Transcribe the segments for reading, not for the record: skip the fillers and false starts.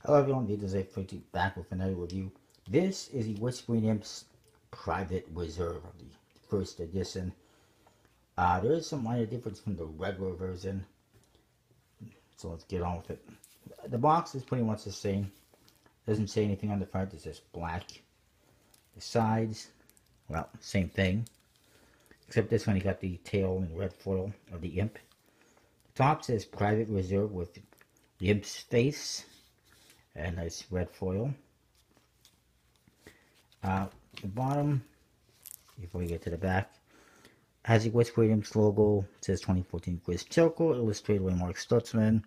Hello everyone, this is a pretty back with another review. This is the Whispering Imps Private Reserve of the first edition. There is some minor difference from the regular version, so let's get on with it. The box is pretty much the same. Doesn't say anything on the front, it's just black. The sides, well, same thing. Except this one, you got the tail and red foil of the imp. The top says Private Reserve with the imp's face and nice red foil. The bottom, before we get to the back, has the Whispering Imps logo. It says 2014 Chris Chelko, illustrated by Mark Stutzman.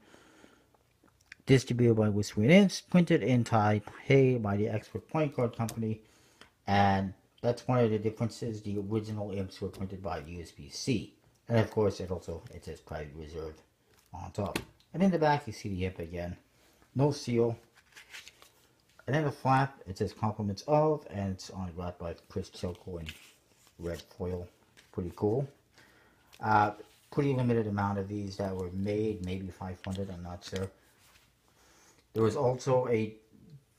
Distributed by Whispering Imps, printed in Taipei by the Expert Playing Card Company. And that's one of the differences. The original Imps were printed by USB-C. And of course, it says Private Reserve on top. And in the back, you see the Imp again. No seal. And then the flap, it says compliments of, and it's on wrapped by Chris Chelko in red foil. Pretty cool. Pretty limited amount of these that were made, maybe 500, I'm not sure. There was also a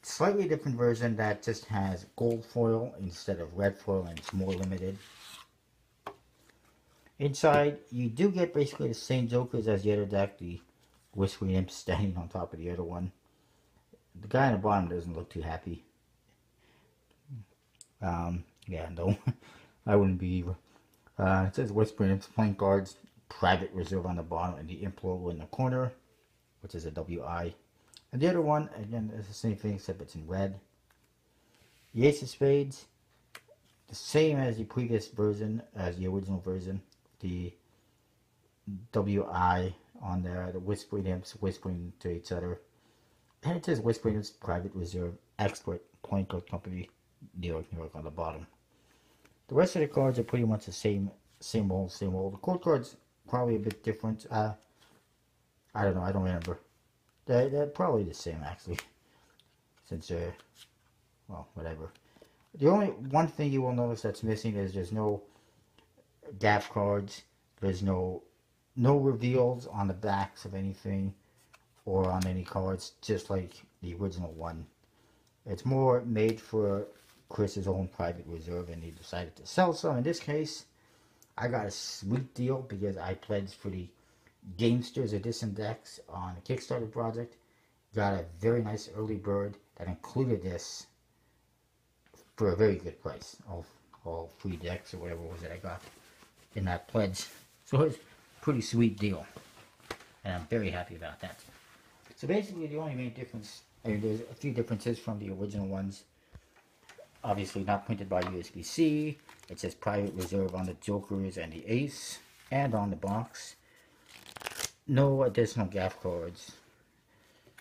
slightly different version that just has gold foil instead of red foil, and it's more limited. Inside, you do get basically the same Jokers as the other deck, the Whispering Imp standing on top of the other one. The guy on the bottom doesn't look too happy. Yeah, no, I wouldn't be either. It says Whispering Imps playing cards, Private Reserve on the bottom, and the Imp logo in the corner, which is a WI. And the other one, again, it's the same thing except it's in red. The Ace of Spades, the same as the previous version, as the original version. The WI on there, the Whispering Imps whispering to each other. And it says Whispering Imps Private Reserve Expert Playing Card Company, New York, New York on the bottom. The rest of the cards are pretty much the same old, same old. The code cards probably a bit different. I don't know, I don't remember. They're probably the same actually, since they're, well, whatever. The only one thing you will notice that's missing is there's no gap cards. There's no reveals on the backs of anything or on any cards, just like the original one. It's more made for Chris's own Private Reserve, and he decided to sell some. In this case, I got a sweet deal because I pledged for the Gamesters Edition decks on a Kickstarter project. Got a very nice early bird that included this for a very good price. All 3 decks or whatever it was that I got in that pledge. So it's a pretty sweet deal, and I'm very happy about that. So basically, the only main difference, I mean, there's a few differences from the original ones. Obviously, not printed by USB-C. It says Private Reserve on the Jokers and the Ace, and on the box. No additional gaff cards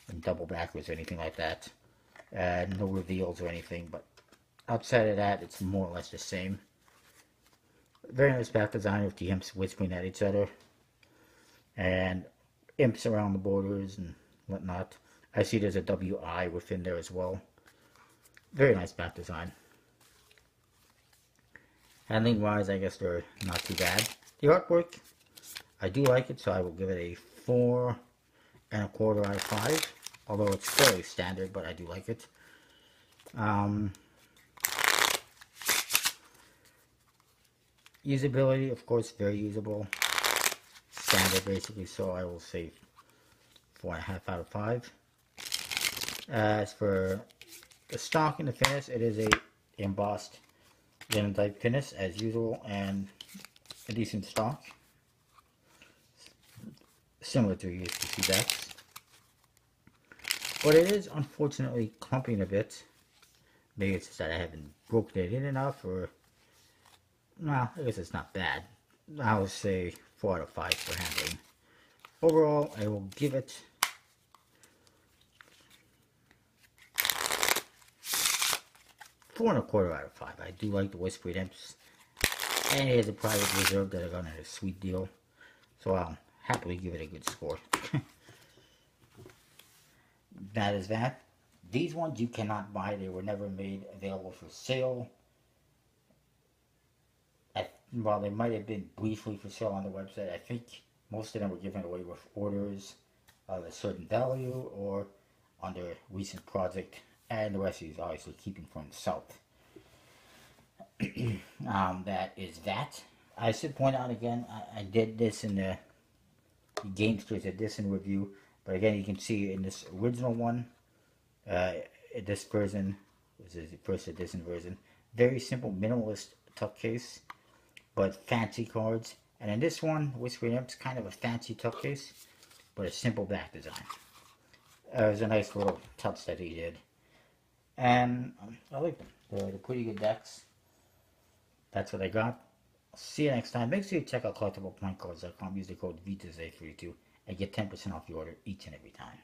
and double backers or anything like that. No reveals or anything, but outside of that, it's more or less the same. Very nice back design with the imps whispering at each other, and imps around the borders and whatnot. I see there's a WI within there as well. Very nice back design. Handling wise, I guess they're not too bad. The artwork, I do like it, so I will give it a 4 1/4 out of 5. Although it's fairly standard, but I do like it. Usability, of course, very usable. Standard, basically, so I will say 4.5 out of 5. As for the stock and the finish, it is a embossed linen type finish as usual, and a decent stock, similar to USB-C decks. But it is unfortunately clumping a bit. Maybe it's just that I haven't broken it in enough, or no, I guess it's not bad. I would say 4 out of 5 for handling. Overall, I will give it 4 1/4 out of 5. I do like the Whispering Imps, and it is a Private Reserve that I got at a sweet deal, so I'll happily give it a good score. That is that. These ones you cannot buy. They were never made available for sale. Well, they might have been briefly for sale on the website. I think most of them were given away with orders of a certain value, or on their recent project, and the rest is obviously keeping from the South. That is that. I should point out again, I did this in the Gamesters edition review, but again, you can see in this original one, uh, this version, this is the first edition version, very simple minimalist tuck case, but fancy cards. And in this one, Whispering Imps, kind of a fancy tuck case, but a simple back design. It was a nice little touch that he did. And I like them. They're pretty good decks. That's what I got. See you next time. Make sure you check out collectiblepointcards.com. Use the code VITAZA32 and get 10% off your order each and every time.